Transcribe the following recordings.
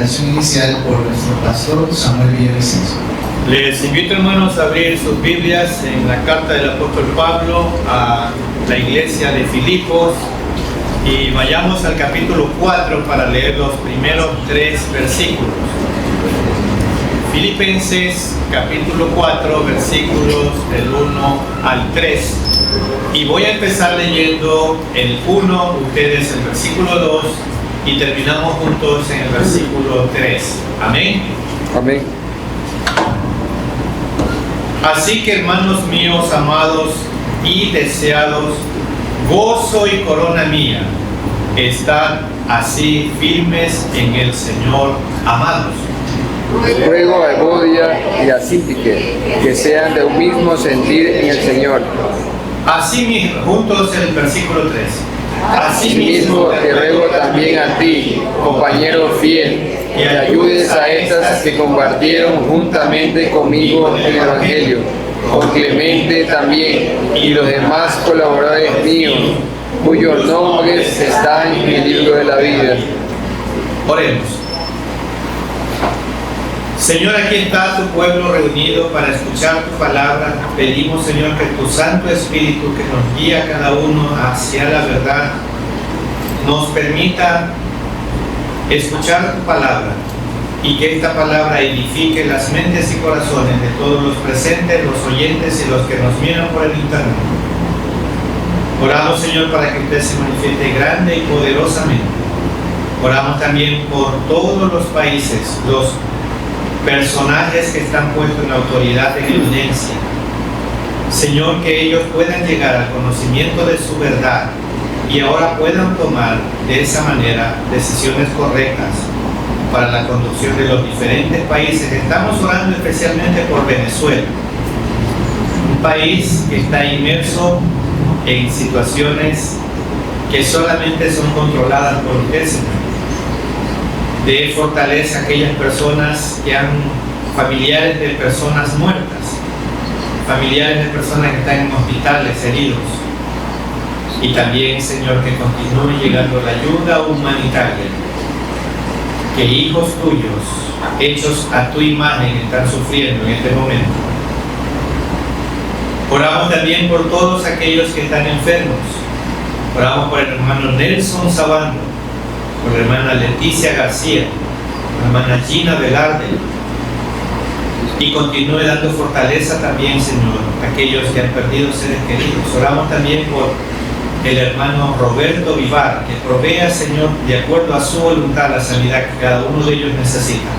meditación inicial por nuestro pastor Samuel Villavicencio. Les invito, hermanos, a abrir sus Biblias en la carta del apóstol Pablo a la iglesia de Filipos y vayamos al capítulo 4 para leer los primeros 3 versículos. Filipenses capítulo 4, versículos del 1 al 3. Y voy a empezar leyendo el 1, ustedes el versículo 2 y terminamos juntos en el versículo 3. Amén. Amén. Así que, hermanos míos, amados y deseados, gozo y corona mía, estad así firmes en el Señor, amados. Ruego a Evodia y a Síntique que sean de un mismo sentir en el Señor. Asimismo, juntos el versículo 3. Asimismo te ruego también a ti, compañero fiel, que ayudes a estas que compartieron juntamente conmigo el Evangelio, con Clemente también y los demás colaboradores míos, cuyos nombres están en el libro de la vida. Oremos. Señor, aquí está tu pueblo reunido para escuchar tu palabra. Pedimos, Señor, que tu Santo Espíritu, que nos guía a cada uno hacia la verdad, nos permita escuchar tu palabra y que esta palabra edifique las mentes y corazones de todos los presentes, los oyentes y los que nos miran por el internet. Oramos, Señor, para que usted se manifieste grande y poderosamente. Oramos también por todos los países, los personajes que están puestos en autoridad, en evidencia. Señor, que ellos puedan llegar al conocimiento de su verdad y ahora puedan tomar de esa manera decisiones correctas para la conducción de los diferentes países. Estamos orando especialmente por Venezuela, un país que está inmerso en situaciones que solamente son controladas por usted, Señor. De fortaleza a aquellas personas que han familiares de personas muertas, familiares de personas que están en hospitales heridos. Y también, Señor, que continúe llegando la ayuda humanitaria, que hijos tuyos, hechos a tu imagen, están sufriendo en este momento. Oramos también por todos aquellos que están enfermos. Oramos por el hermano Nelson Sabando, por la hermana Leticia García, por la hermana Gina Velarde, y continúe dando fortaleza también, Señor, a aquellos que han perdido seres queridos. Oramos también por el hermano Roberto Vivar, que provea, Señor, de acuerdo a su voluntad, la sanidad que cada uno de ellos necesita.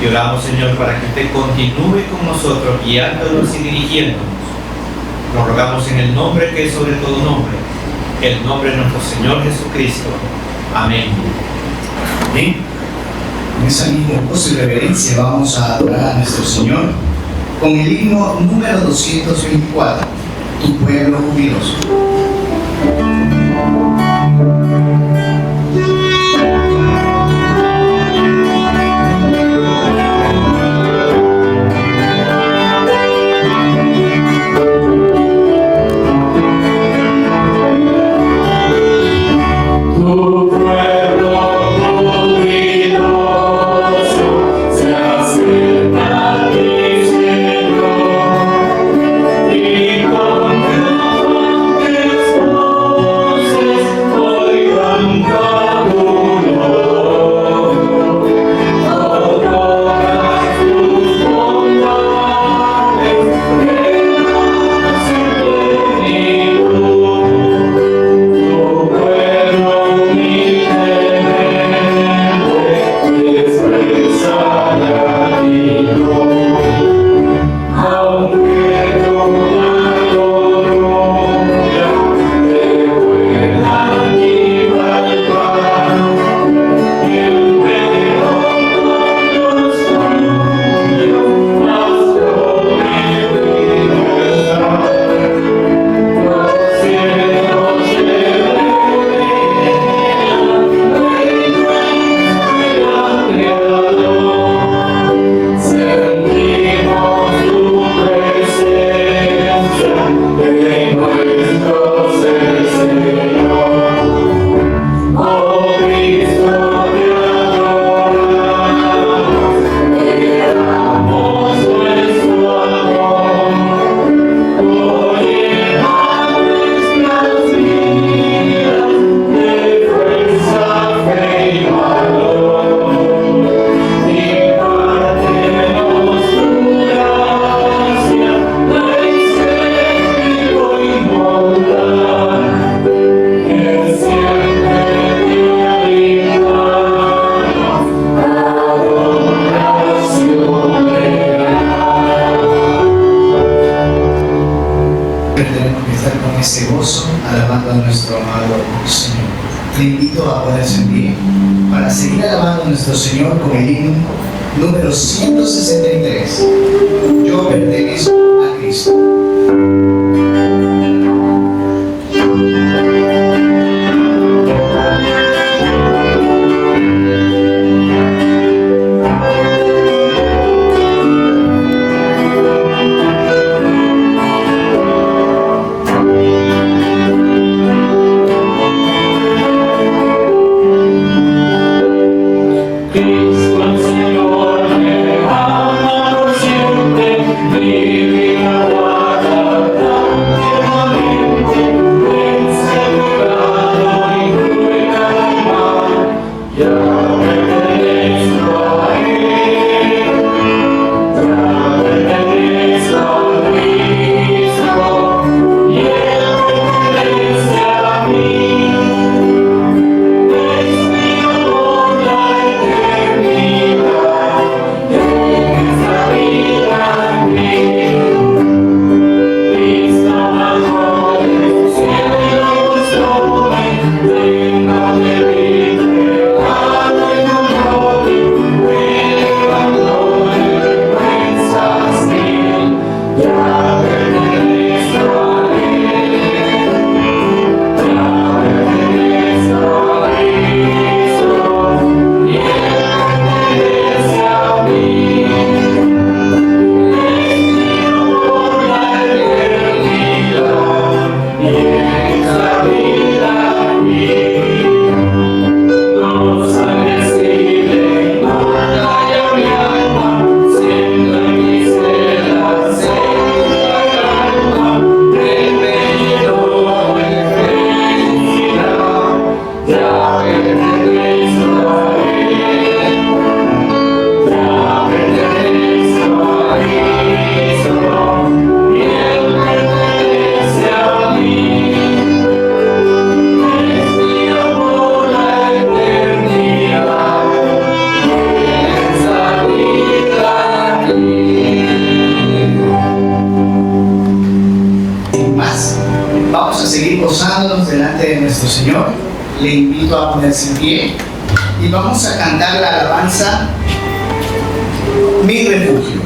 Y oramos, Señor, para que usted continúe con nosotros, guiándonos y dirigiéndonos. Lo rogamos en el nombre que es sobre todo nombre, el nombre de nuestro Señor Jesucristo. Amén. Amén. En esa misma gozo y reverencia vamos a adorar a nuestro Señor con el himno número 224, Tu pueblo jubiloso. Y con pero tenemos que estar con ese gozo alabando a nuestro amado Señor. Le invito a ponerse en pie para seguir alabando a nuestro Señor con el himno número 163. Yo pertenezco a Cristo. Cristo el Señor me ama por siempre, vive y aguarda tranquilamente, vence el pecado y cruel al mal, ya pertenezco a Él, ya pertenezco a Cristo, y Él pertenece a mí. Vamos a seguir gozándonos delante de nuestro Señor. Le invito a ponerse en pie y vamos a cantar la alabanza Mi Refugio.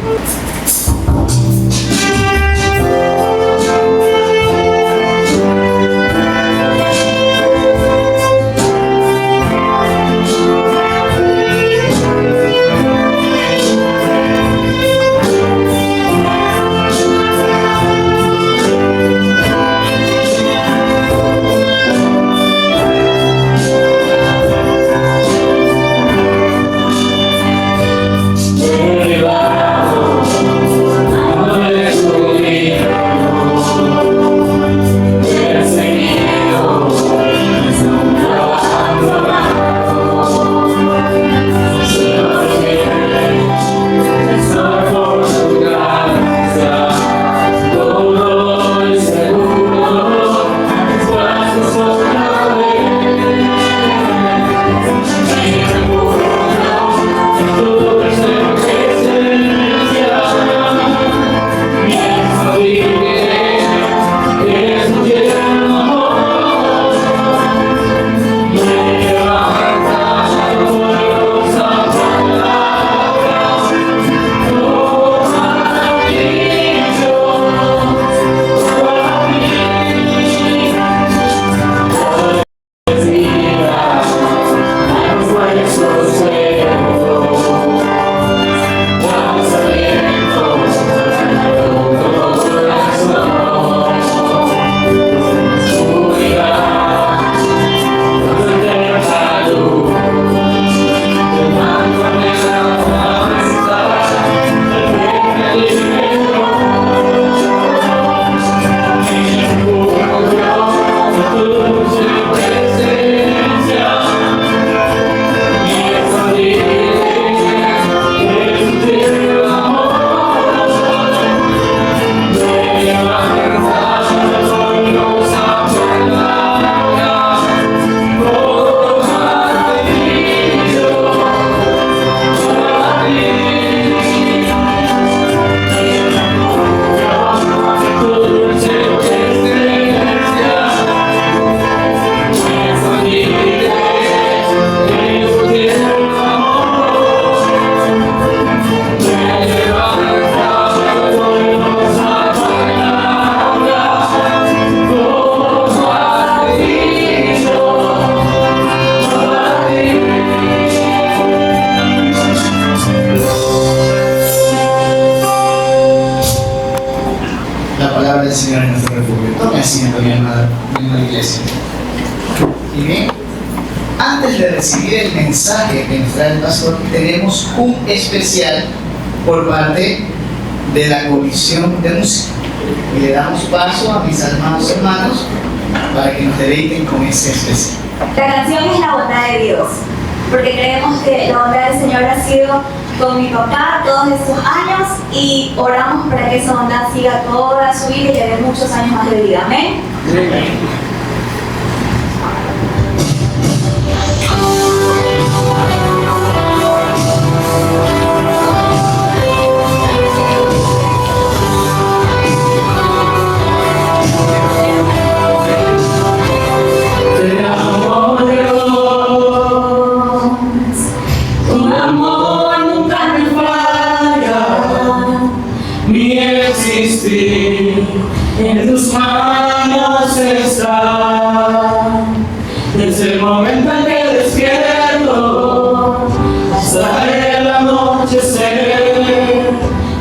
Viva palabra del Señor en nuestro refugio. Tome asiento, mi amada iglesia. Y bien, antes de recibir el mensaje que nos trae el pastor, tenemos un especial por parte de la Comisión de Música. Y le damos paso a mis amados hermanos para que nos deleiten con ese especial. La canción es La bondad de Dios, porque creemos que la bondad del Señor ha sido con mi papá todos estos años y oramos para que esa bondad siga toda su vida y le dé muchos años más de vida. Amén. Te amo, Dios, tu amor nunca me falla, mi existir en tus manos está. Desde el momento en que despierto hasta el anochecer,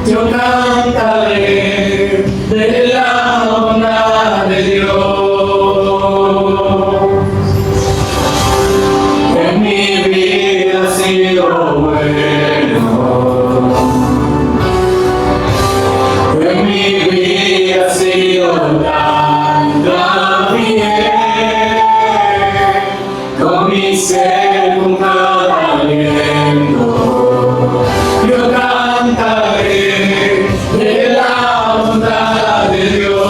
yo cantaré de la bondad de Dios. En mi vida ha sido bueno, en mi vida ha sido tan bien, con mi ser, con cada aliento, yo cantaré de la bondad de Dios.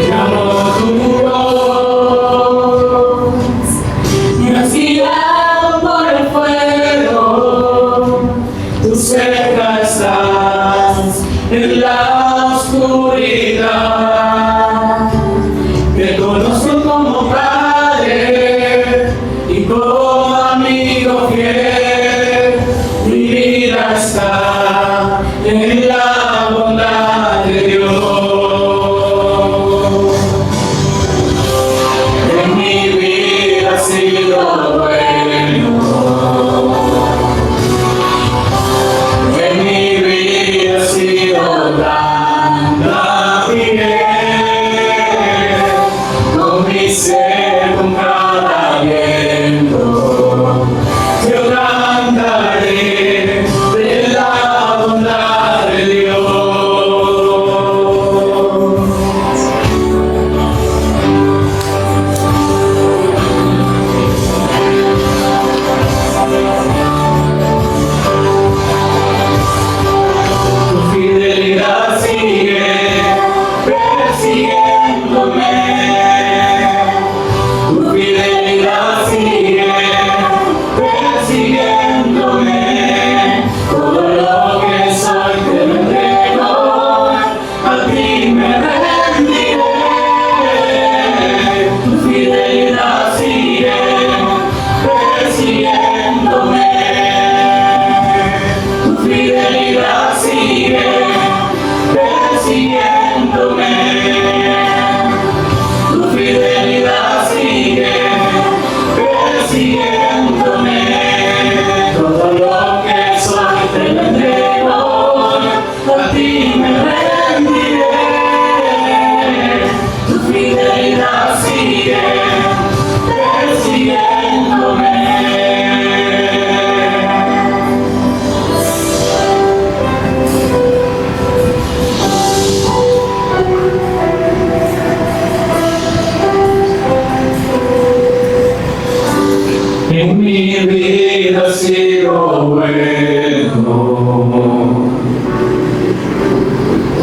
Llamo tu voz, me has guiado por el fuego, tú cerca estás en la oscuridad. Te conozco como padre y como amigo fiel, mi vida está en la bondad de Dios. En mi vida ha sido bueno, en mi vida ha sido tan bien, con mi ser, con cada aliento, yo cantaré de la bondad de Dios. Tu fidelidad sigue persiguiéndome, tu fidelidad sigue persiguiéndome, todo lo que soy te lo entrego, a ti me rendiré. Tu fidelidad sigue persiguiéndome, tu fidelidad sigue persiguiéndome, tu fidelidad sigue persiguiéndome, todo lo que soy te lo entrego, a ti me rendiré. Tu fidelidad sigue persiguiéndome. En mi vida ha sido bueno,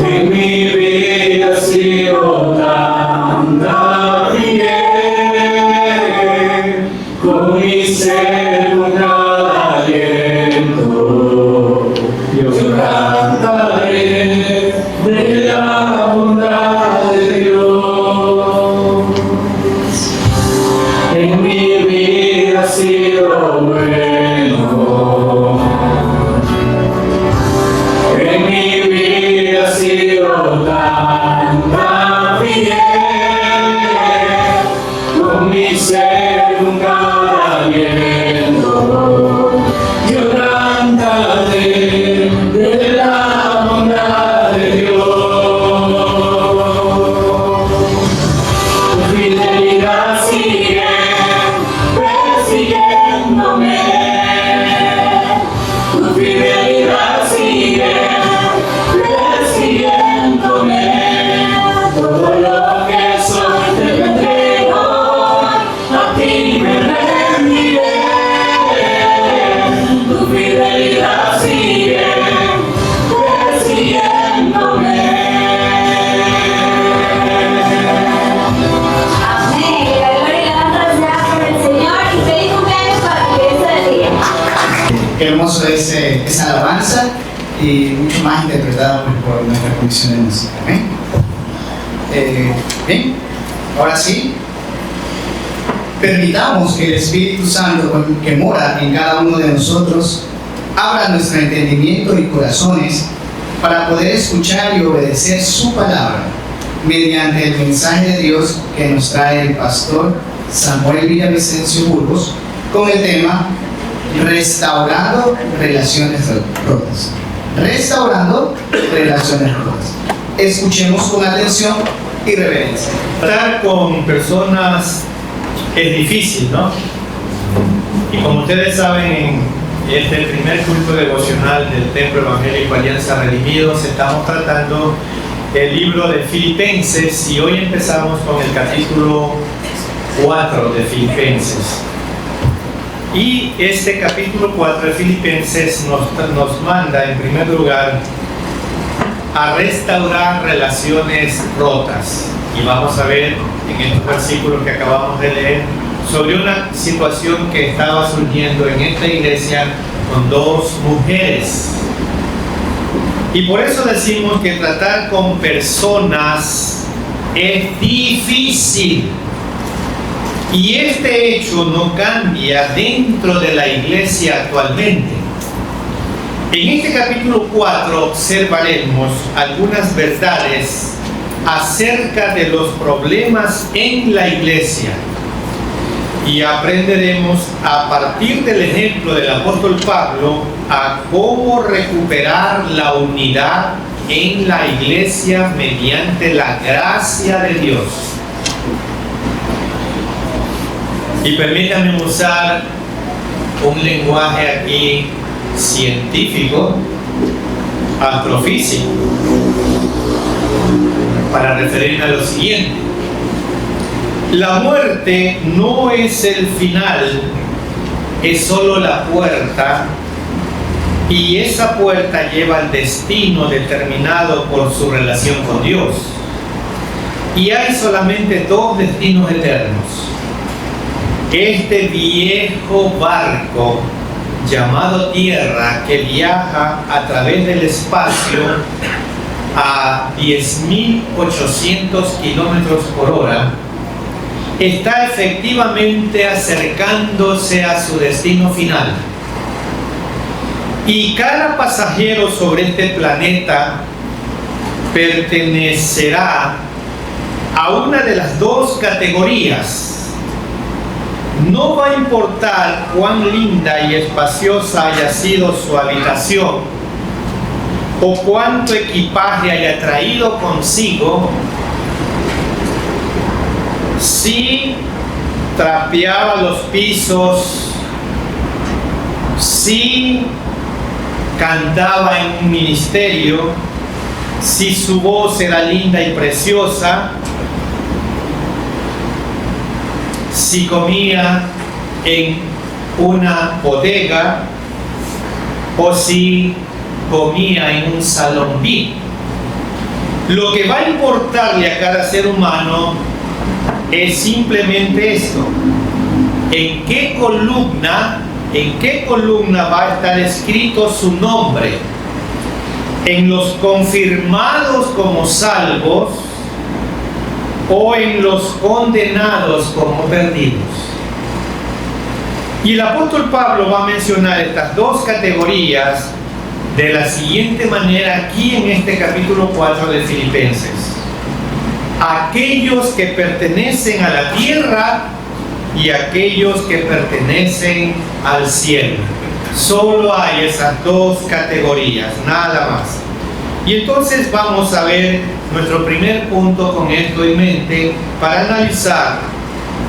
en mi vida ha sido tan bien, con mi ser, con cada aliento, yo cantaré de la bondad de Dios. En mi vida ha sido bueno, en mi vida ha sido tan bien, mi ser nunca aliento. Yo cantaré de la bondad de Dios. Tu fidelidad sigue persiguiéndome. Tu fidelidad sigue persiguiéndome. Todo lo que soy te lo entrego, a ti me rendiré. Tu fidelidad sigue persiguiéndome. Amén. La gloria y la honra sea por el Señor y feliz cumpleaños para que empiece el día. Qué hermoso es esa alabanza y mucho más interpretado por nuestra comisión de música. Amén. Bien, ahora sí, permitamos que el Espíritu Santo que mora en cada uno de nosotros abra nuestro entendimiento y corazones para poder escuchar y obedecer su palabra mediante el mensaje de Dios que nos trae el pastor Samuel Villavicencio Burgos con el tema Restaurando Relaciones Rotas. Restaurando Relaciones Rotas. Escuchemos con atención y reverencia. Tratar con personas es difícil, ¿no? Y como ustedes saben, en este primer culto devocional del Templo Evangélico Alianza Redimidos estamos tratando el libro de Filipenses y hoy empezamos con el capítulo 4 de Filipenses. Y este capítulo 4 de Filipenses nos manda en primer lugar a restaurar relaciones rotas. Y vamos a ver en estos versículos que acabamos de leer sobre una situación que estaba surgiendo en esta iglesia con dos mujeres. Y por eso decimos que tratar con personas es difícil. Y este hecho no cambia dentro de la iglesia actualmente. En este capítulo 4 observaremos algunas verdades acerca de los problemas en la iglesia y aprenderemos a partir del ejemplo del apóstol Pablo a cómo recuperar la unidad en la iglesia mediante la gracia de Dios. Y permítanme usar un lenguaje aquí científico, astrofísico, para referirme a lo siguiente. La muerte no es el final, es solo la puerta, y esa puerta lleva al destino determinado por su relación con Dios. Y hay solamente dos destinos eternos. Este viejo barco llamado Tierra, que viaja a través del espacio a 10.800 kilómetros por hora, está efectivamente acercándose a su destino final. Y cada pasajero sobre este planeta pertenecerá a una de las dos categorías. No va a importar cuán linda y espaciosa haya sido su habitación o cuánto equipaje haya traído consigo, si trapeaba los pisos, si cantaba en un ministerio, si su voz era linda y preciosa, si comía en una bodega o si comía en un salón VIP. Lo que va a importarle a cada ser humano es simplemente esto: ¿en qué columna va a estar escrito su nombre? ¿En los confirmados como salvos o en los condenados como perdidos? Y el apóstol Pablo va a mencionar estas dos categorías de la siguiente manera aquí en este capítulo 4 de Filipenses: aquellos que pertenecen a la tierra y aquellos que pertenecen al cielo. Solo hay esas dos categorías, nada más. Y entonces vamos a ver nuestro primer punto con esto en mente para analizar.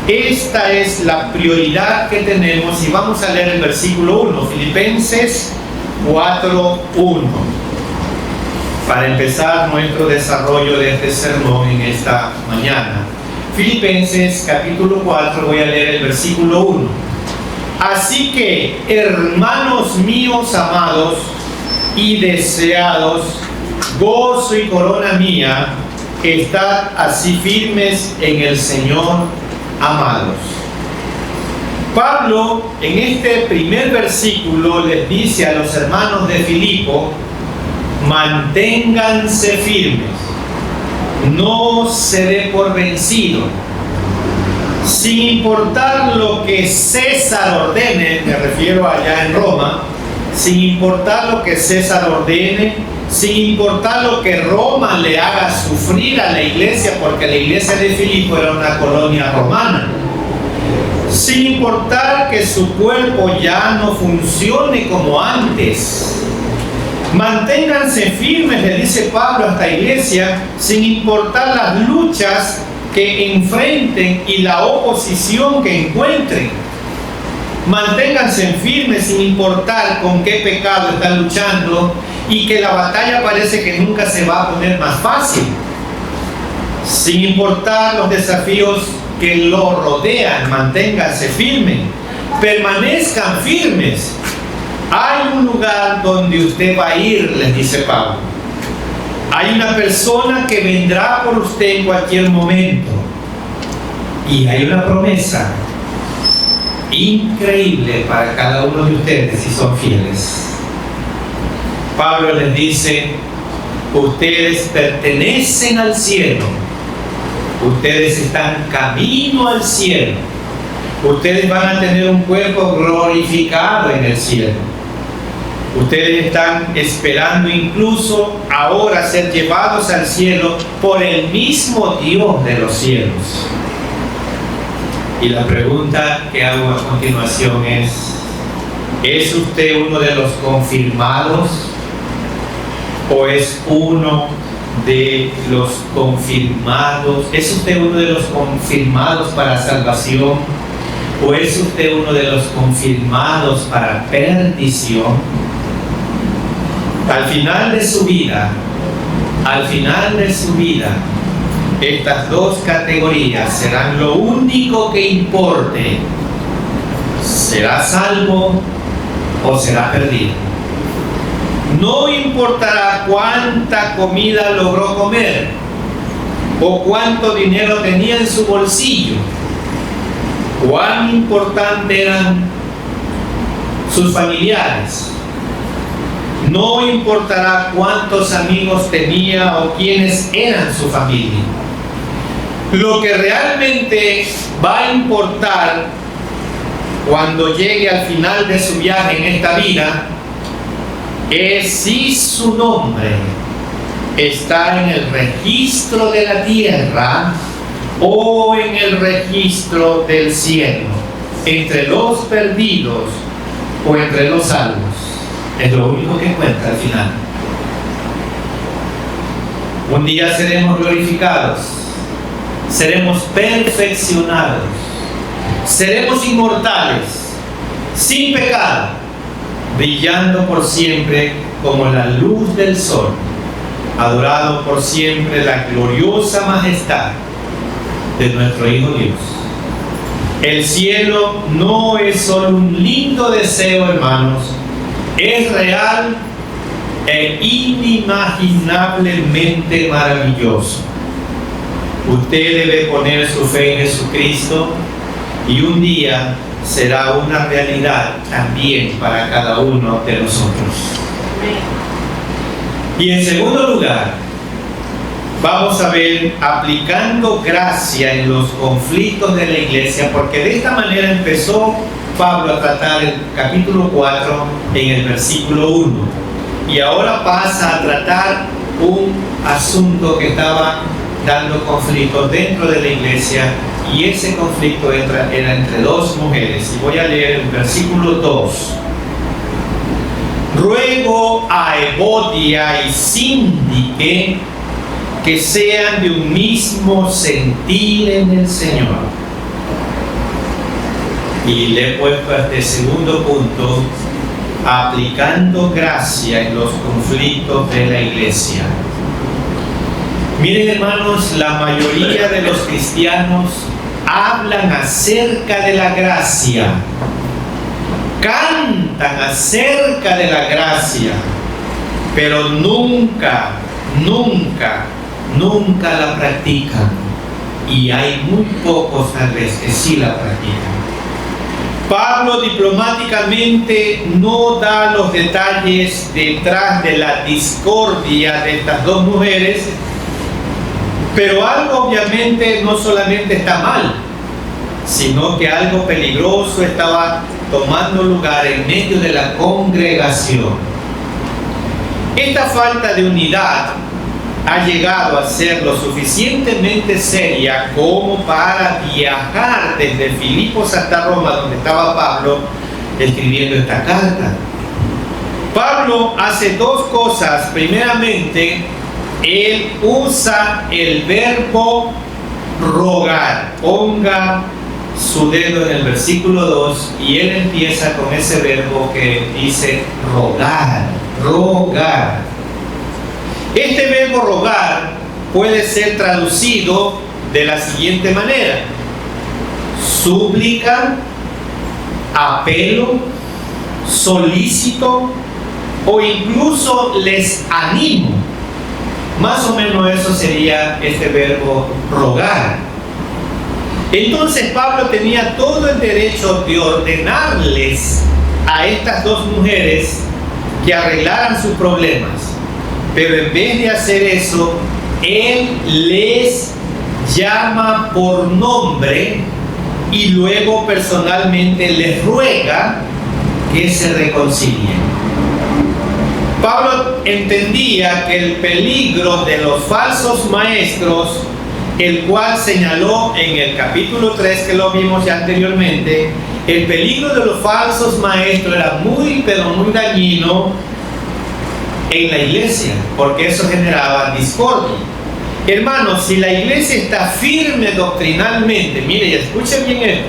Esta es la prioridad que tenemos y vamos a leer el versículo 1, Filipenses 4:1, para empezar nuestro desarrollo de este sermón en esta mañana. Filipenses capítulo 4, voy a leer el versículo 1. Así que, hermanos míos amados y deseados, gozo y corona mía, estad así firmes en el Señor, amados. Pablo en este primer versículo les dice a los hermanos de Filipo: manténganse firmes, no se dé por vencido, sin importar lo que César ordene. Me refiero allá en Roma. Sin importar lo que César ordene, sin importar lo que Roma le haga sufrir a la iglesia, porque la iglesia de Filipo era una colonia romana. Sin importar que su cuerpo ya no funcione como antes. Manténganse firmes, le dice Pablo a esta iglesia, sin importar las luchas que enfrenten y la oposición que encuentren. Manténganse firmes sin importar con qué pecado están luchando y que la batalla parece que nunca se va a poner más fácil. Sin importar los desafíos que lo rodean, manténganse firmes, permanezcan firmes. Hay un lugar donde usted va a ir, les dice Pablo. Hay una persona que vendrá por usted en cualquier momento. Y hay una promesa increíble para cada uno de ustedes si son fieles. Pablo les dice: ustedes pertenecen al cielo. Ustedes están camino al cielo. Ustedes van a tener un cuerpo glorificado en el cielo. Ustedes están esperando incluso ahora ser llevados al cielo por el mismo Dios de los cielos. Y la pregunta que hago a continuación ¿es usted uno de los confirmados o es uno de los confirmados? ¿Es usted uno de los confirmados para salvación o es usted uno de los confirmados para perdición? Al final de su vida, estas dos categorías serán lo único que importe. ¿Será salvo o será perdido? No importará cuánta comida logró comer o cuánto dinero tenía en su bolsillo, cuán importantes eran sus familiares. No importará cuántos amigos tenía o quiénes eran su familia. Lo que realmente va a importar cuando llegue al final de su viaje en esta vida es si su nombre está en el registro de la tierra o en el registro del cielo, entre los perdidos o entre los salvos. Es lo único que cuenta al final. Un día seremos glorificados, seremos perfeccionados, seremos inmortales, sin pecado, brillando por siempre como la luz del sol, adorado por siempre la gloriosa majestad de nuestro Hijo Dios. El cielo no es solo un lindo deseo, hermanos, es real e inimaginablemente maravilloso. Usted debe poner su fe en Jesucristo y un día será una realidad también para cada uno de nosotros. Y en segundo lugar, vamos a ver aplicando gracia en los conflictos de la iglesia, porque de esta manera empezó Pablo a tratar el capítulo 4 en el versículo 1 y ahora pasa a tratar un asunto que estaba dando conflictos dentro de la iglesia y ese conflicto era entre dos mujeres. Y voy a leer el versículo 2. Ruego a Evodia y Síndique que sean de un mismo sentir en el Señor. Y le he puesto este segundo punto: aplicando gracia en los conflictos de la iglesia. Miren, hermanos, la mayoría de los cristianos hablan acerca de la gracia, cantan acerca de la gracia, pero nunca la practican. Y hay muy pocos tal vez que sí la practican. Pablo diplomáticamente no da los detalles detrás de la discordia de estas dos mujeres, pero algo obviamente no solamente está mal, sino que algo peligroso estaba tomando lugar en medio de la congregación. Esta falta de unidad ha llegado a ser lo suficientemente seria como para viajar desde Filipos hasta Roma, donde estaba Pablo escribiendo esta carta. Pablo hace dos cosas. Primeramente, él usa el verbo rogar. Ponga su dedo en el versículo 2 y él empieza con ese verbo que dice rogar, rogar. Este verbo rogar puede ser traducido de la siguiente manera: súplica, apelo, solícito o incluso les animo. Más o menos eso sería este verbo rogar. Entonces Pablo tenía todo el derecho de ordenarles a estas dos mujeres que arreglaran sus problemas. Pero en vez de hacer eso, él les llama por nombre y luego personalmente les ruega que se reconcilien. Pablo entendía que el peligro de los falsos maestros, el cual señaló en el capítulo 3 que lo vimos ya anteriormente, el peligro de los falsos maestros era muy dañino en la iglesia, porque eso generaba discordia. Hermanos, si la iglesia está firme doctrinalmente, mire y escuchen bien esto,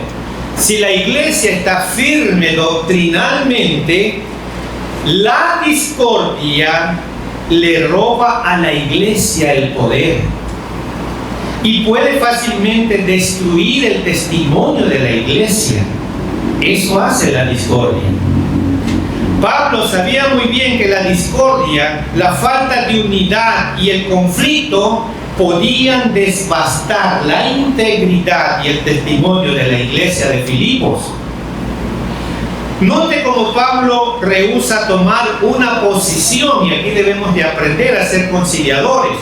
si la iglesia está firme doctrinalmente, la discordia le roba a la iglesia el poder y puede fácilmente destruir el testimonio de la iglesia. Eso hace la discordia. Pablo sabía muy bien que la discordia, la falta de unidad y el conflicto podían devastar la integridad y el testimonio de la iglesia de Filipos. Note cómo Pablo rehúsa tomar una posición, y aquí debemos de aprender a ser conciliadores.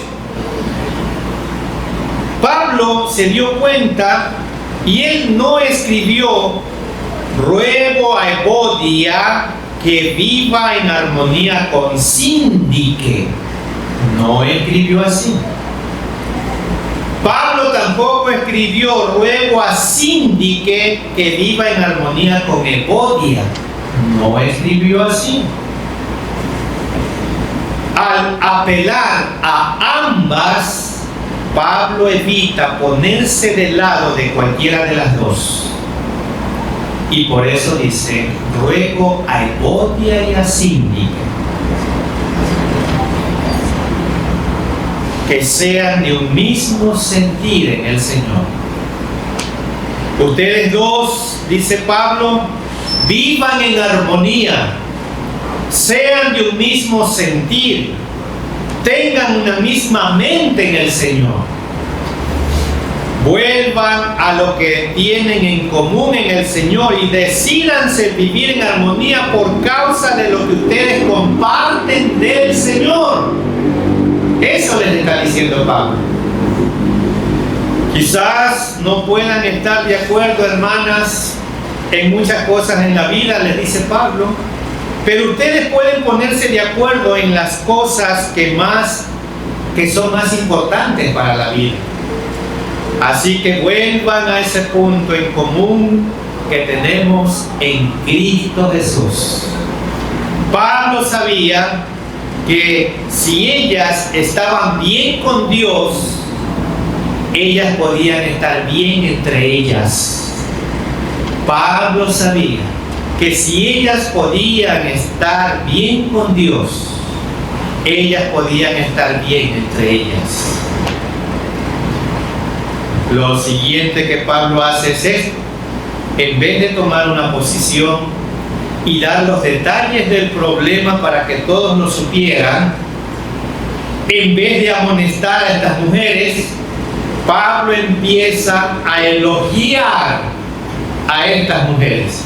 Pablo se dio cuenta y él no escribió: ruego a Evodia que viva en armonía con Síndique. No escribió así. Pablo tampoco escribió: ruego a Síndique que viva en armonía con Evodia. No escribió así. Al apelar a ambas, Pablo evita ponerse del lado de cualquiera de las dos. Y por eso dice: ruego a Evodia y a Síndique que sean de un mismo sentir en el Señor. Ustedes dos, dice Pablo, vivan en armonía, sean de un mismo sentir, tengan una misma mente en el Señor. Vuelvan a lo que tienen en común en el Señor y decídanse vivir en armonía por causa de lo que ustedes comparten del Señor. Eso les está diciendo Pablo. Quizás no puedan estar de acuerdo, hermanas, en muchas cosas en la vida, les dice Pablo, pero ustedes pueden ponerse de acuerdo en las cosas que son más importantes para la vida. Así que vuelvan a ese punto en común que tenemos en Cristo Jesús. Pablo sabía que si ellas estaban bien con Dios, ellas podían estar bien entre ellas. Pablo sabía que si ellas podían estar bien con Dios, ellas podían estar bien entre ellas. Lo siguiente que Pablo hace es esto: en vez de tomar una posición y dar los detalles del problema para que todos lo supieran, en vez de amonestar a estas mujeres, Pablo empieza a elogiar a estas mujeres.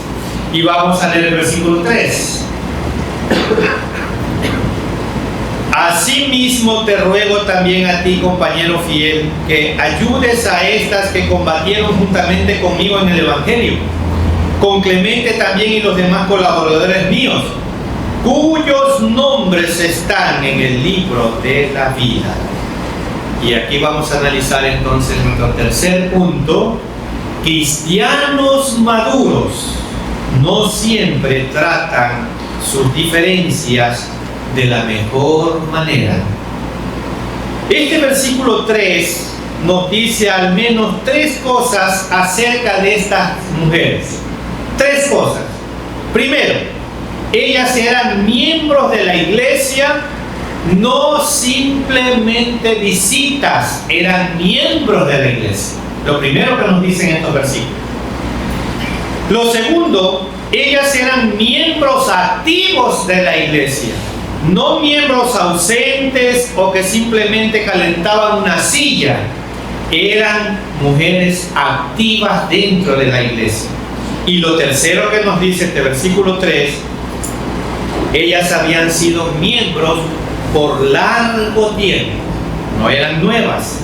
Y vamos a leer el versículo 3. Asimismo te ruego también a ti, compañero fiel, que ayudes a estas que combatieron juntamente conmigo en el Evangelio, con Clemente también y los demás colaboradores míos, cuyos nombres están en el libro de la vida. Y aquí vamos a analizar entonces nuestro tercer punto. Cristianos maduros no siempre tratan sus diferencias de la mejor manera. Este versículo 3 nos dice al menos 3 cosas acerca de estas mujeres. 3 cosas. Primero, ellas eran miembros de la iglesia, no simplemente visitas, eran miembros de la iglesia. Lo primero que nos dicen estos versículos. Lo segundo, ellas eran miembros activos de la iglesia, no miembros ausentes o que simplemente calentaban una silla. Eran mujeres activas dentro de la iglesia. Y lo tercero que nos dice este versículo 3, ellas habían sido miembros por largo tiempo, no eran nuevas,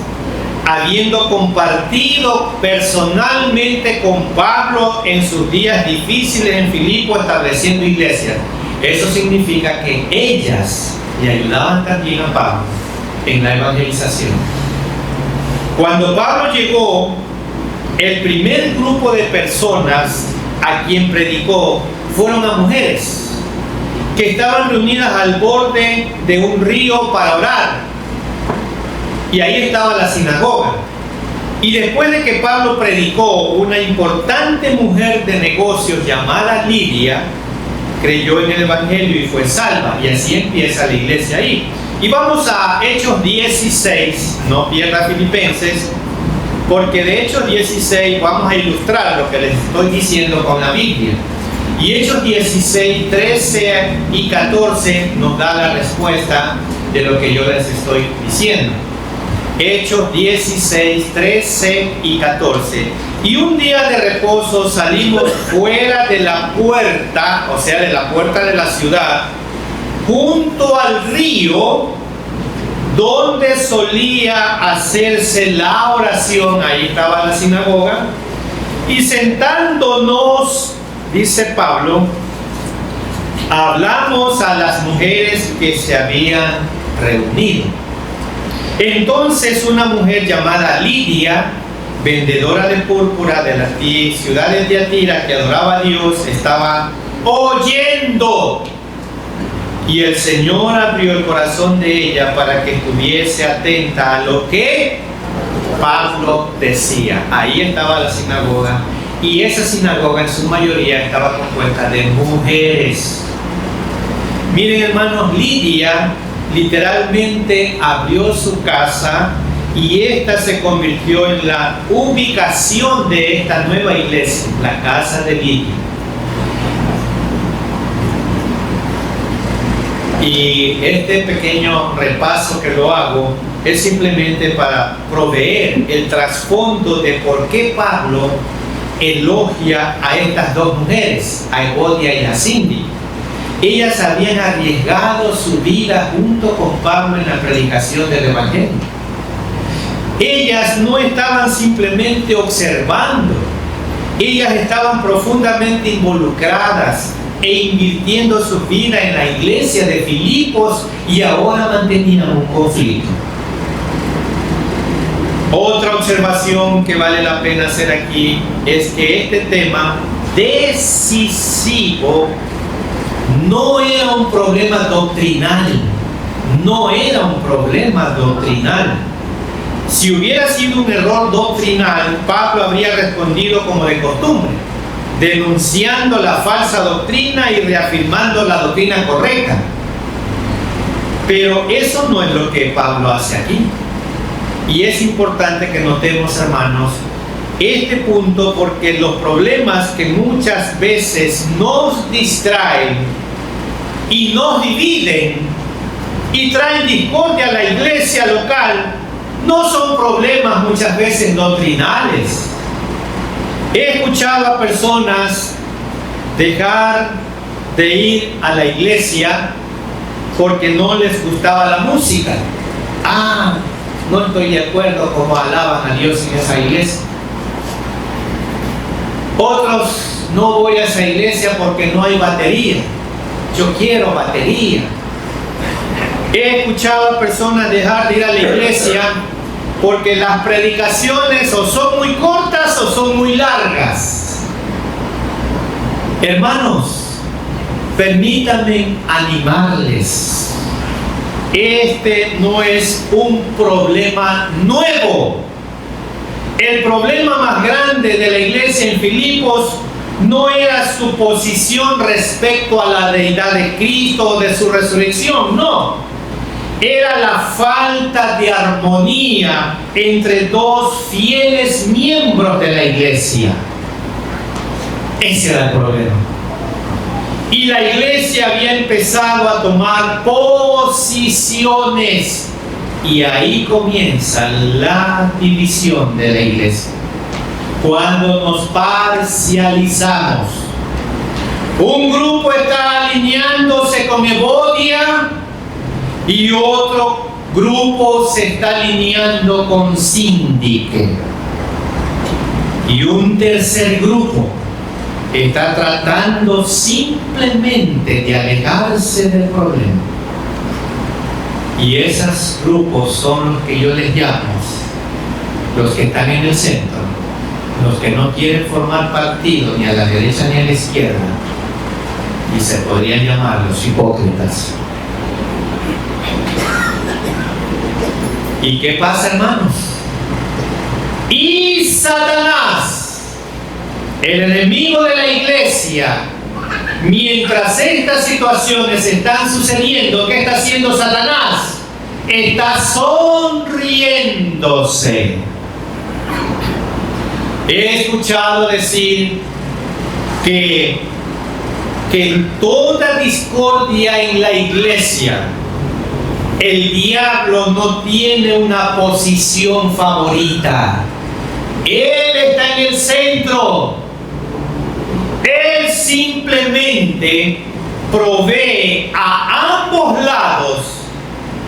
habiendo compartido personalmente con Pablo en sus días difíciles en Filipo, estableciendo iglesias. Eso significa que ellas le ayudaban también a Pablo en la evangelización. Cuando Pablo llegó, el primer grupo de personas a quien predicó fueron a mujeres que estaban reunidas al borde de un río para orar. Y ahí estaba la sinagoga. Y después de que Pablo predicó, una importante mujer de negocios llamada Lidia creyó en el Evangelio y fue salva. Y así empieza la iglesia ahí. Y vamos a Hechos 16, no pierda Filipenses, porque de Hechos 16 vamos a ilustrar lo que les estoy diciendo con la Biblia. Y Hechos 16, 13 y 14 nos da la respuesta de lo que yo les estoy diciendo. Hechos 16, 13 y 14. Y un día de reposo salimos fuera de la puerta, o sea, de la puerta de la ciudad, junto al río, donde solía hacerse la oración. Ahí estaba la sinagoga. Y sentándonos, dice Pablo, hablamos a las mujeres que se habían reunido. Entonces una mujer llamada Lidia, vendedora de púrpura de las ciudades de Atira, que adoraba a Dios, estaba oyendo. Y el Señor abrió el corazón de ella para que estuviese atenta a lo que Pablo decía. Ahí estaba la sinagoga. Y esa sinagoga en su mayoría estaba compuesta de mujeres. Miren, hermanos, Lidia literalmente abrió su casa y esta se convirtió en la ubicación de esta nueva iglesia, la casa de Lidia. Y este pequeño repaso que lo hago es simplemente para proveer el trasfondo de por qué Pablo elogia a estas dos mujeres, a Evodia y a Cindy. Ellas habían arriesgado su vida junto con Pablo en la predicación del Evangelio. Ellas no estaban simplemente observando, ellas estaban profundamente involucradas e invirtiendo su vida en la iglesia de Filipos, y ahora mantenían un conflicto. Otra observación que vale la pena hacer aquí es que este tema decisivo no era un problema doctrinal. No era un problema doctrinal. Si hubiera sido un error doctrinal, Pablo habría respondido como de costumbre, denunciando la falsa doctrina y reafirmando la doctrina correcta. Pero eso no es lo que Pablo hace aquí. Y es importante que notemos, hermanos, este punto, porque los problemas que muchas veces nos distraen y nos dividen y traen discordia a la iglesia local no son problemas muchas veces doctrinales. He escuchado a personas dejar de ir a la iglesia porque no les gustaba la música. No estoy de acuerdo cómo alaban a Dios en esa iglesia. Otros, no voy a esa iglesia porque no hay batería. Yo quiero batería. He escuchado a personas dejar de ir a la iglesia porque las predicaciones o son muy cortas o son muy largas. Hermanos, permítanme animarles. Este no es un problema nuevo. El problema más grande de la iglesia en Filipos no era su posición respecto a la deidad de Cristo o de su resurrección, no. Era la falta de armonía entre dos fieles miembros de la iglesia. Ese era el problema. Y la iglesia había empezado a tomar posiciones. Y ahí comienza la división de la iglesia. Cuando nos parcializamos. Un grupo está alineándose con Evodia y otro grupo se está alineando con Síndique. Y un tercer grupo está tratando simplemente de alejarse del problema. Y esos grupos son los que yo les llamo los que están en el centro, los que no quieren formar partido ni a la derecha ni a la izquierda, y se podrían llamar los hipócritas. ¿Y qué pasa, hermanos? Y Satanás, el enemigo de la iglesia, mientras estas situaciones están sucediendo, ¿qué está haciendo Satanás? Está sonriéndose. He escuchado decir que toda discordia en la iglesia, el diablo no tiene una posición favorita. Él está en el centro. Él simplemente provee a ambos lados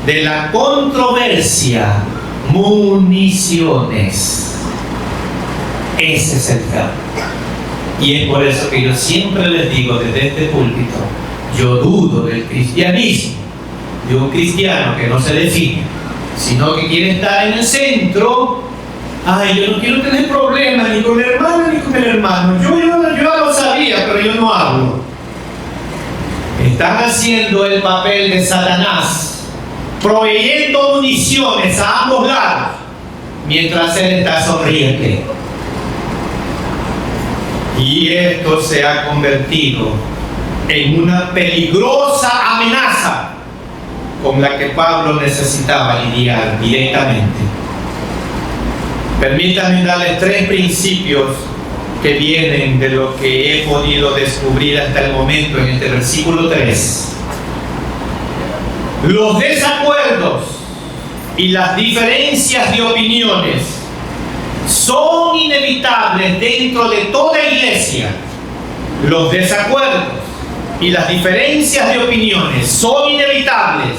de la controversia municiones. Ese es el campo. Y es por eso que yo siempre les digo desde este púlpito, yo dudo del cristianismo, de un cristiano que no se define, sino que quiere estar en el centro. Yo no quiero tener problemas ni con la hermana ni con el hermano. Yo ya lo sabía, pero yo no hablo. Están haciendo el papel de Satanás, proveyendo municiones a ambos lados, mientras él está sonriente. Y esto se ha convertido en una peligrosa amenaza con la que Pablo necesitaba lidiar directamente. Permítanme darles 3 principios que vienen de lo que he podido descubrir hasta el momento en este versículo 3. Los desacuerdos y las diferencias de opiniones son inevitables dentro de toda iglesia. Los desacuerdos y las diferencias de opiniones son inevitables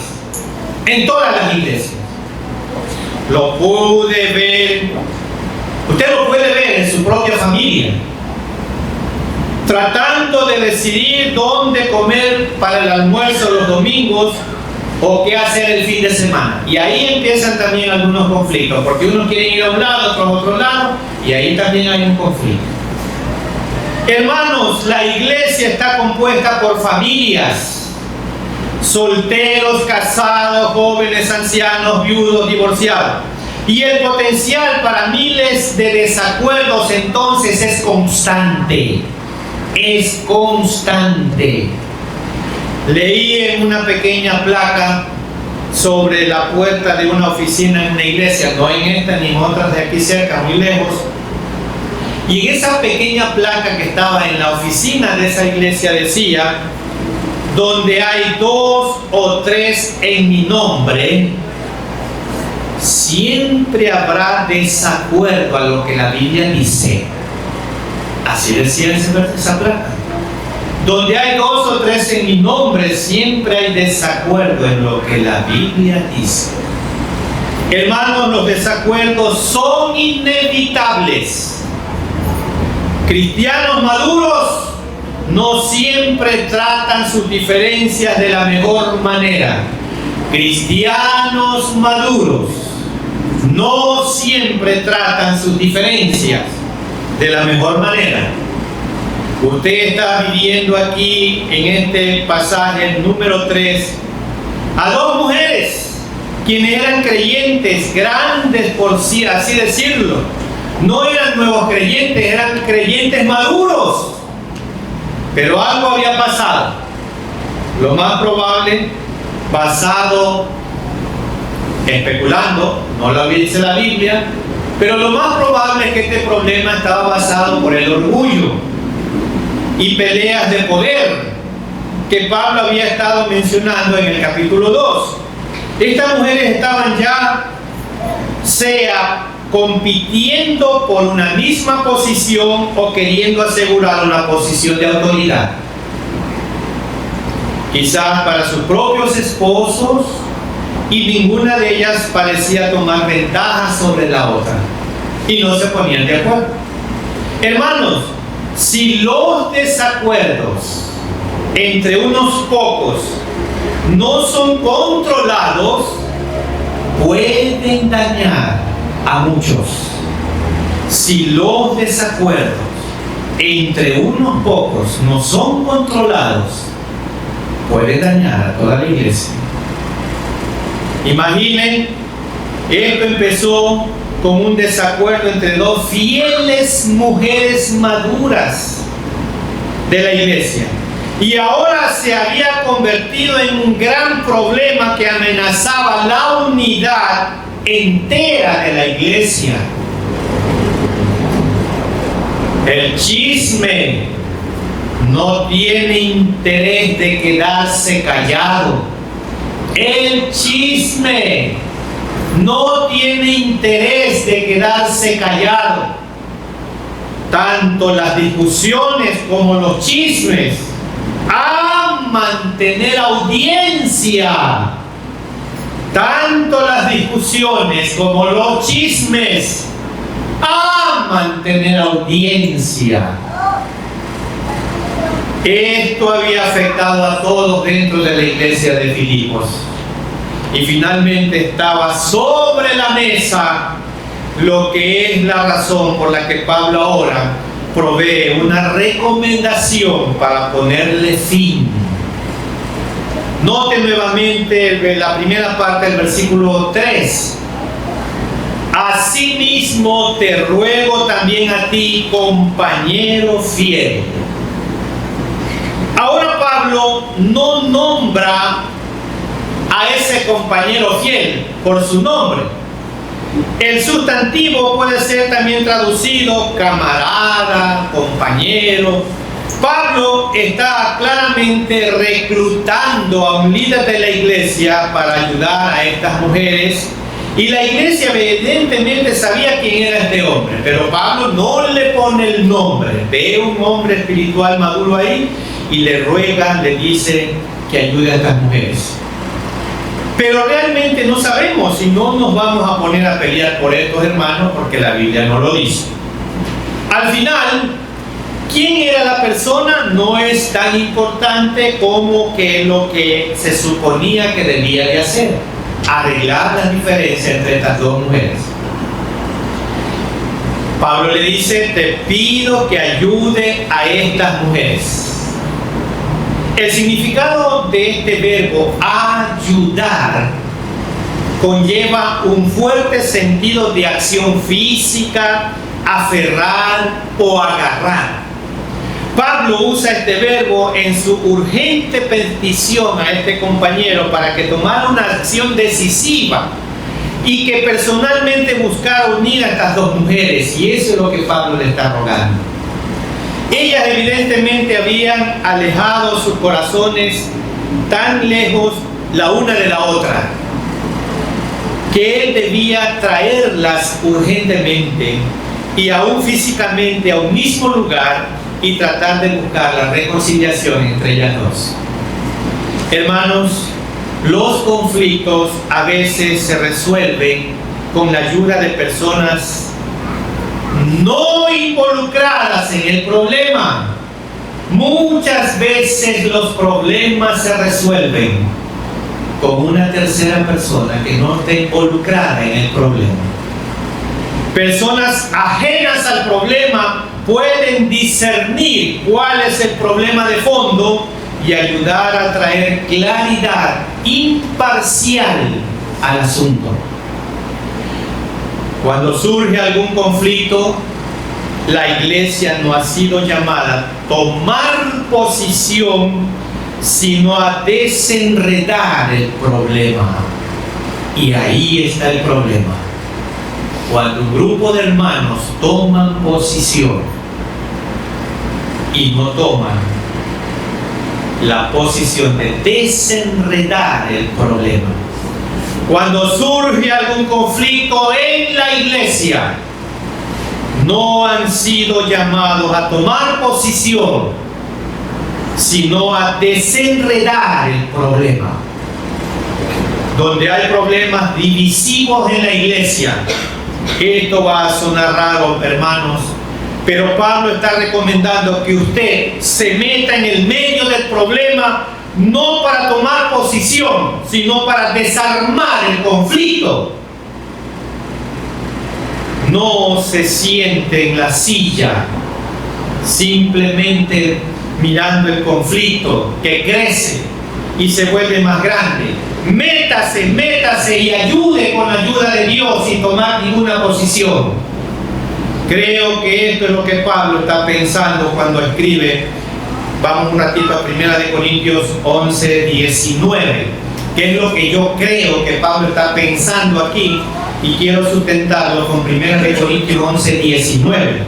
en todas las iglesias. Lo pude ver, usted lo puede ver en su propia familia, tratando de decidir dónde comer para el almuerzo los domingos. o qué hacer el fin de semana. Y ahí empiezan también algunos conflictos, porque unos quieren ir a un lado, otros a otro lado, y ahí también hay un conflicto. Hermanos, la iglesia está compuesta por familias, solteros, casados, jóvenes, ancianos, viudos, divorciados. Y el potencial para miles de desacuerdos entonces es constante. Es constante. Leí en una pequeña placa sobre la puerta de una oficina en una iglesia, no en esta ni en otras de aquí cerca, muy lejos. Y en esa pequeña placa que estaba en la oficina de esa iglesia decía: donde hay 2 o 3 en mi nombre, siempre habrá desacuerdo a lo que la Biblia dice. Así decía esa placa. Donde hay 2 o 3 en mi nombre, siempre hay desacuerdo en lo que la Biblia dice. Hermanos, los desacuerdos son inevitables. Cristianos maduros no siempre tratan sus diferencias de la mejor manera. Cristianos maduros no siempre tratan sus diferencias de la mejor manera. Usted está viviendo aquí en este pasaje número 3 a 2 mujeres quienes eran creyentes, grandes por sí, así decirlo. No eran nuevos creyentes, eran creyentes maduros. Pero algo había pasado. Lo más probable, basado, especulando, no lo dice la Biblia, pero lo más probable es que este problema estaba basado por el orgullo y peleas de poder que Pablo había estado mencionando en el capítulo 2. Estas mujeres estaban ya, sea compitiendo por una misma posición o queriendo asegurar una posición de autoridad. Quizás para sus propios esposos, y ninguna de ellas parecía tomar ventaja sobre la otra. Y no se ponían de acuerdo. Hermanos, si los desacuerdos entre unos pocos no son controlados, pueden dañar a muchos. Si los desacuerdos entre unos pocos no son controlados, pueden dañar a toda la iglesia. Imaginen, esto empezó con un desacuerdo entre 2 fieles mujeres maduras de la iglesia, y ahora se había convertido en un gran problema que amenazaba la unidad entera de la iglesia. El chisme no tiene interés de quedarse callado. El chisme no tiene interés de quedarse callado. Tanto las discusiones como los chismes a mantener audiencia. Tanto las discusiones como los chismes a mantener audiencia. Esto había afectado a todos dentro de la iglesia de Filipos. Y finalmente estaba sobre la mesa lo que es la razón por la que Pablo ahora provee una recomendación para ponerle fin. Note nuevamente la primera parte del versículo 3. Asimismo te ruego también a ti, compañero fiel. Ahora Pablo no nombra a ese compañero fiel por su nombre. El sustantivo puede ser también traducido camarada, compañero. Pablo está claramente reclutando a un líder de la iglesia para ayudar a estas mujeres, y la iglesia evidentemente sabía quién era este hombre, pero Pablo no le pone el nombre. Ve un hombre espiritual maduro ahí y le ruega, le dice que ayude a estas mujeres. Pero realmente no sabemos, y no nos vamos a poner a pelear por estos hermanos porque la Biblia no lo dice. Al final, ¿Quién era la persona? No es tan importante como que lo que se suponía que debía de hacer: arreglar las diferencias entre estas dos mujeres. Pablo le dice: te pido que ayude a estas mujeres. El significado de este verbo ayudar conlleva un fuerte sentido de acción física, aferrar o agarrar. Pablo usa este verbo en su urgente petición a este compañero para que tomara una acción decisiva y que personalmente buscara unir a estas dos mujeres, y eso es lo que Pablo le está rogando. Ellas evidentemente habían alejado sus corazones tan lejos la una de la otra, que él debía traerlas urgentemente y aún físicamente a un mismo lugar y tratar de buscar la reconciliación entre ellas dos. Hermanos, los conflictos a veces se resuelven con la ayuda de personas no involucradas en el problema. Muchas veces los problemas se resuelven con una tercera persona que no esté involucrada en el problema. Personas ajenas al problema pueden discernir cuál es el problema de fondo y ayudar a traer claridad imparcial al asunto. Cuando surge algún conflicto, la iglesia no ha sido llamada a tomar posición, sino a desenredar el problema. Y ahí está el problema. Cuando un grupo de hermanos toman posición y no toman la posición de desenredar el problema. Cuando surge algún conflicto en la iglesia, no han sido llamados a tomar posición, sino a desenredar el problema. Donde hay problemas divisivos en la iglesia, esto va a sonar raro, hermanos, pero Pablo está recomendando que usted se meta en el medio del problema, no para tomar posición, sino para desarmar el conflicto. No se siente en la silla simplemente mirando el conflicto que crece y se vuelve más grande. Métase y ayude con la ayuda de Dios sin tomar ninguna posición. Creo que esto es lo que Pablo está pensando cuando escribe. Vamos un ratito a 1 Corintios 11, 19, que es lo que yo creo que Pablo está pensando aquí, y quiero sustentarlo con 1 Corintios 11, 19.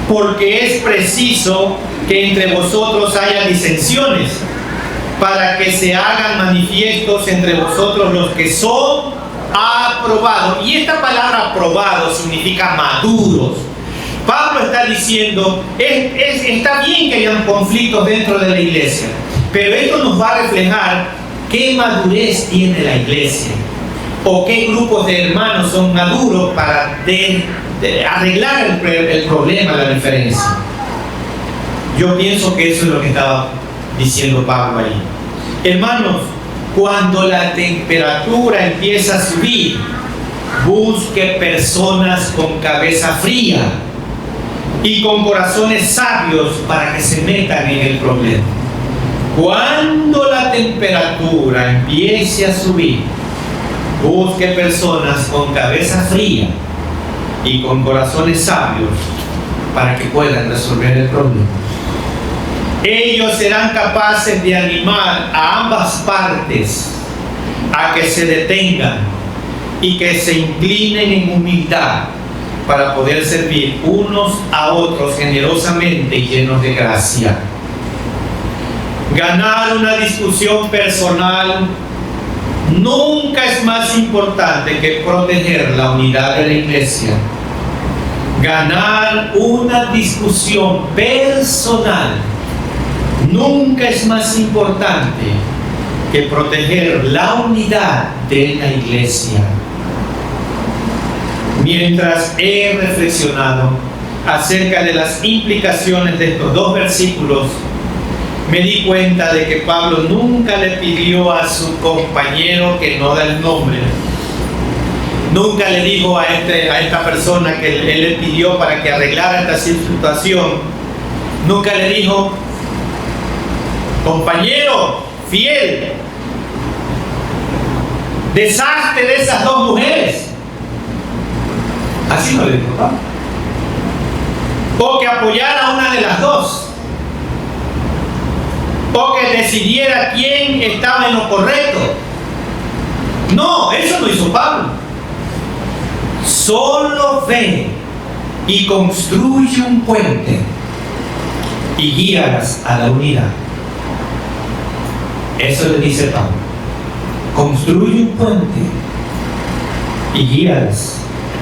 Porque es preciso que entre vosotros haya disensiones, para que se hagan manifiestos entre vosotros los que son aprobados. Y esta palabra aprobado significa maduros. Pablo está diciendo, está bien que hayan conflictos dentro de la iglesia, pero esto nos va a reflejar qué madurez tiene la iglesia, o qué grupos de hermanos son maduros para arreglar el problema, la diferencia. Yo pienso que eso es lo que estaba diciendo Pablo ahí. Hermanos, cuando la temperatura empieza a subir, busque personas con cabeza fría y con corazones sabios para que se metan en el problema. Cuando la temperatura empiece a subir, busque personas con cabeza fría y con corazones sabios para que puedan resolver el problema. Ellos serán capaces de animar a ambas partes a que se detengan y que se inclinen en humildad para poder servir unos a otros generosamente y llenos de gracia. Ganar una discusión personal nunca es más importante que proteger la unidad de la iglesia. Ganar una discusión personal nunca es más importante que proteger la unidad de la iglesia. mientras he reflexionado acerca de las implicaciones de estos dos versículos, me di cuenta de que Pablo nunca le pidió a su compañero, que no da el nombre, nunca le dijo a esta persona que él le pidió para que arreglara esta situación, nunca le dijo: compañero fiel, deshazte de esas dos mujeres. Así no le dijo Pablo. O que apoyara a una de las dos, o que decidiera quién estaba en lo correcto. No, eso no hizo Pablo. Solo ve y construye un puente y guíalas a la unidad. Eso le dice Pablo: construye un puente y guíalas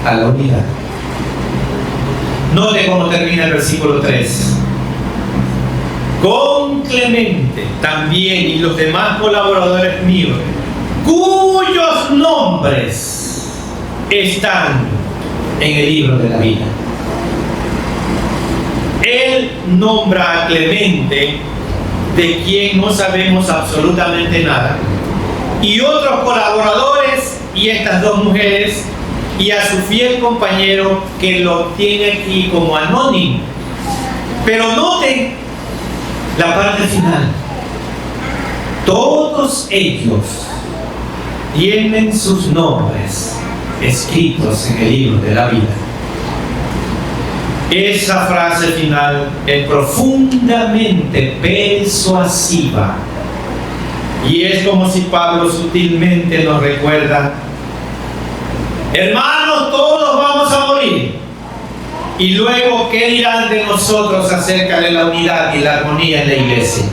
a la unidad. Note cómo termina el versículo 3. Con Clemente también y los demás colaboradores míos, cuyos nombres están en el libro de la vida. Él nombra a Clemente, de quien no sabemos absolutamente nada, y otros colaboradores y estas dos mujeres, y a su fiel compañero que lo tiene aquí como anónimo. Pero noten la parte final: todos ellos tienen sus nombres escritos en el libro de la vida. Esa frase final es profundamente persuasiva, y es como si Pablo sutilmente nos recuerda: hermanos, todos vamos a morir, y luego ¿qué dirán de nosotros acerca de la unidad y la armonía en la iglesia?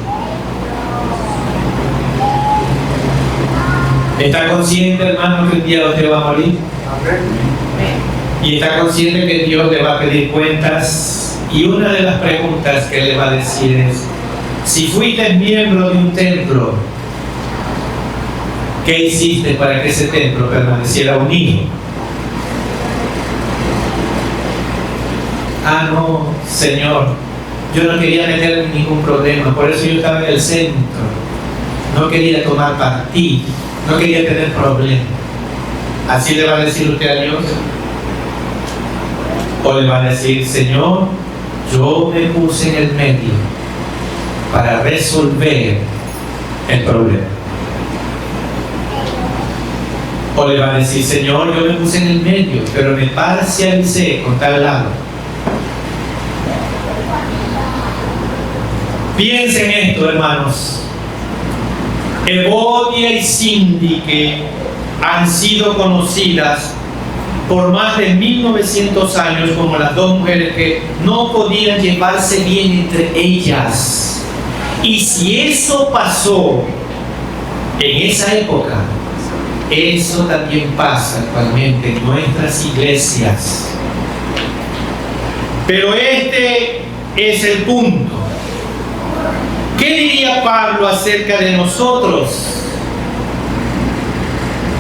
¿Está consciente, hermano, que un día usted va a morir? Y está consciente que Dios le va a pedir cuentas, y una de las preguntas que le va a decir es: si fuiste miembro de un templo, ¿qué hiciste para que ese templo permaneciera unido? Ah, no, Señor, yo no quería meterme en ningún problema, por eso yo estaba en el centro, no quería tomar partido, no quería tener problemas. ¿Así le va a decir usted a Dios? ¿O le va a decir: Señor, yo me puse en el medio para resolver el problema? ¿O le va a decir: Señor, yo me puse en el medio, pero me parcialicé con tal lado? Piensen en esto, hermanos. Evodia y Síndique han sido conocidas por más de 1900 años como las dos mujeres que no podían llevarse bien entre ellas. Y si eso pasó en esa época, eso también pasa actualmente en nuestras iglesias. Pero este es el punto. ¿Qué diría Pablo acerca de nosotros?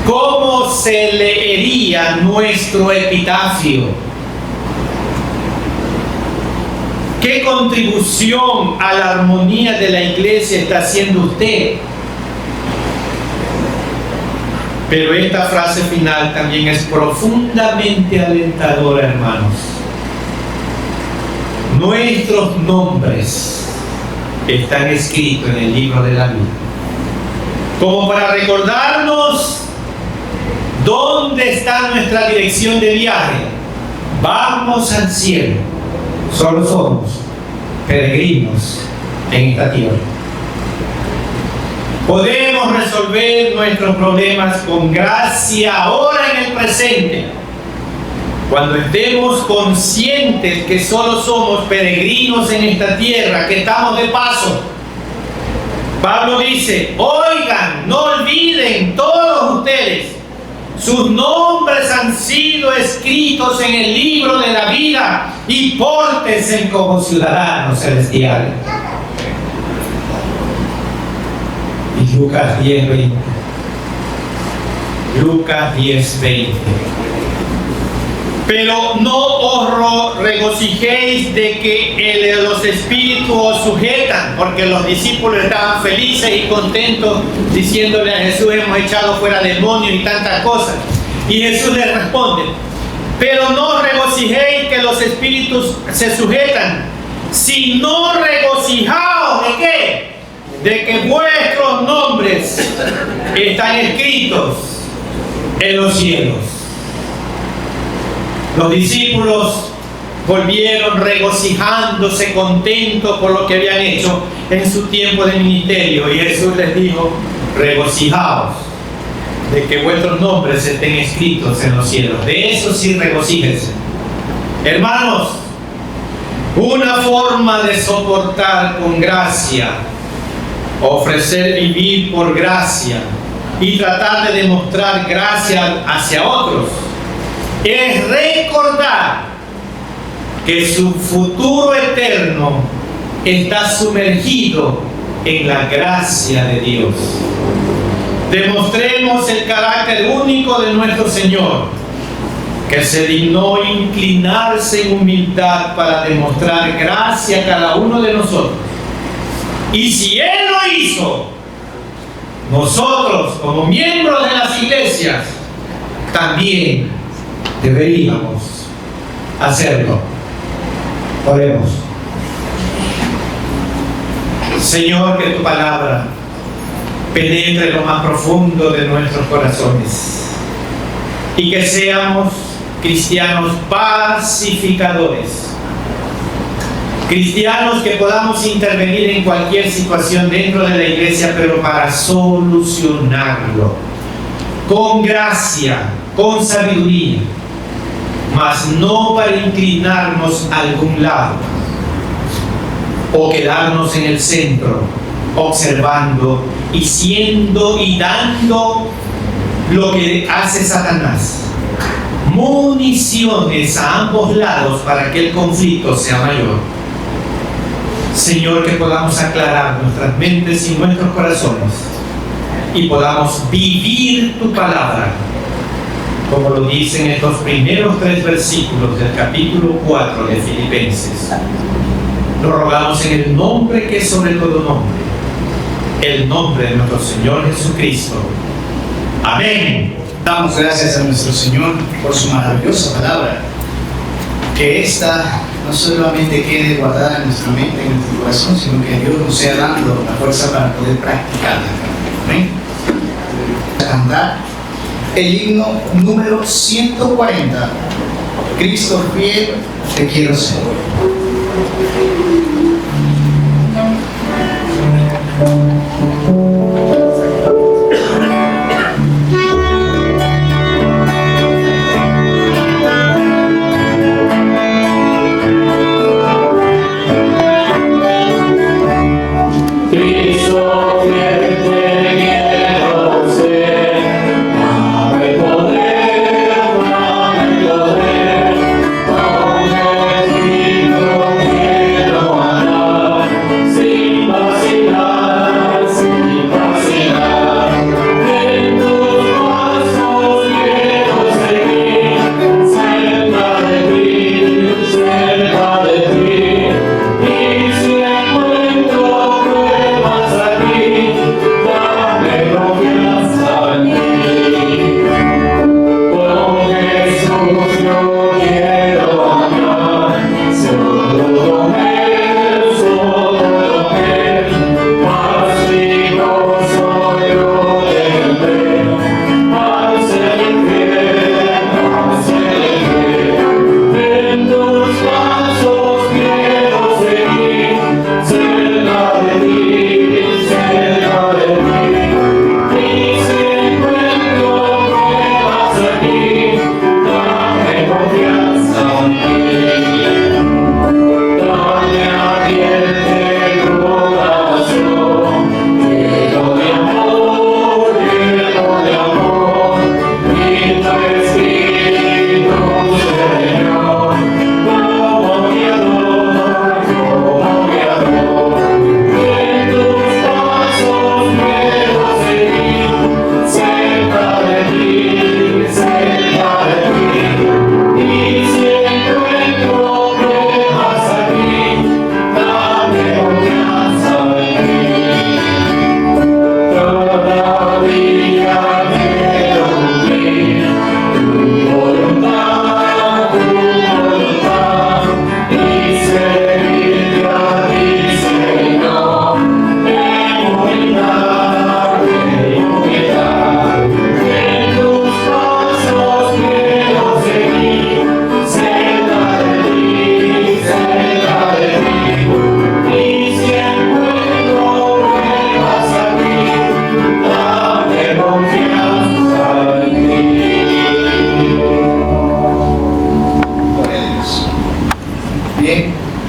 ¿Cómo se leería nuestro epitafio? ¿Qué contribución a la armonía de la iglesia está haciendo usted? Pero esta frase final también es profundamente alentadora, hermanos. Nuestros nombres están escritos en el libro de la vida, como para recordarnos dónde está nuestra dirección de viaje. Vamos al cielo. Solo somos peregrinos en esta tierra. Podemos resolver nuestros problemas con gracia ahora en el presente, cuando estemos conscientes que solo somos peregrinos en esta tierra, que estamos de paso. Pablo dice: oigan, no olviden todos ustedes, sus nombres han sido escritos en el libro de la vida, y pórtense como ciudadanos celestiales. Y Lucas 10:20. Lucas 10:20. Pero no os regocijéis de que los espíritus os sujetan, porque los discípulos estaban felices y contentos diciéndole a Jesús: hemos echado fuera demonios y tantas cosas. Y Jesús les responde: pero no os regocijéis que los espíritus se sujetan, sino regocijaos ¿de qué? De que vuestros nombres están escritos en los cielos. Los discípulos volvieron regocijándose, contentos por lo que habían hecho en su tiempo de ministerio. Y Jesús les dijo: regocijaos de que vuestros nombres estén escritos en los cielos. De eso sí regocíjense. Hermanos, una forma de soportar con gracia, ofrecer vivir por gracia y tratar de demostrar gracia hacia otros, es recordar que su futuro eterno está sumergido en la gracia de Dios. Demostremos el carácter único de nuestro Señor, que se dignó inclinarse en humildad para demostrar gracia a cada uno de nosotros. Y si Él lo hizo, nosotros como miembros de las iglesias también deberíamos hacerlo. Oremos. Señor, que tu palabra penetre lo más profundo de nuestros corazones y que seamos cristianos pacificadores, cristianos que podamos intervenir en cualquier situación dentro de la iglesia, pero para solucionarlo con gracia, con sabiduría, mas no para inclinarnos a algún lado o quedarnos en el centro observando y siendo y dando lo que hace Satanás, municiones a ambos lados para que el conflicto sea mayor. Señor, que podamos aclarar nuestras mentes y nuestros corazones y podamos vivir tu palabra, como lo dicen estos primeros 3 versículos del capítulo 4 de Filipenses. Lo rogamos en el nombre que es sobre todo nombre, el nombre de nuestro Señor Jesucristo. Amén. Damos gracias a nuestro Señor por su maravillosa palabra. Que esta no solamente quede guardada en nuestra mente, en nuestro corazón, sino que Dios nos sea dando la fuerza para poder practicarla. Amén. A cantar el himno número 140. Cristo fiel, te quiero ser. Sin vacilar.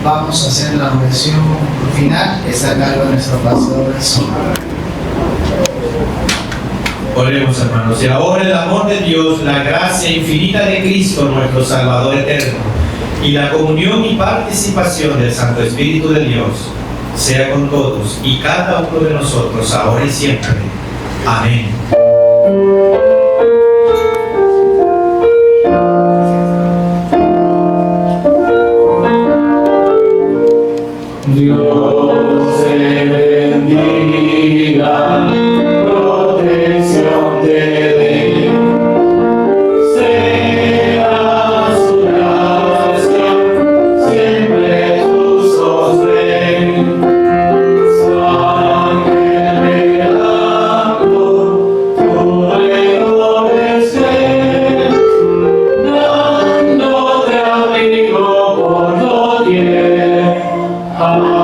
vamos a hacer la oración final, está a cargo de nuestro pastor. Oremos, hermanos. Y ahora el amor de Dios, la gracia infinita de Cristo, nuestro Salvador eterno, y la comunión y participación del Santo Espíritu de Dios, sea con todos y cada uno de nosotros, ahora y siempre. Amén. Dios te bendiga, protección te dé, sea su gracia siempre tu sostén. Su ángel velando, tu reino esté, dándote abrigo por doquier. Amén.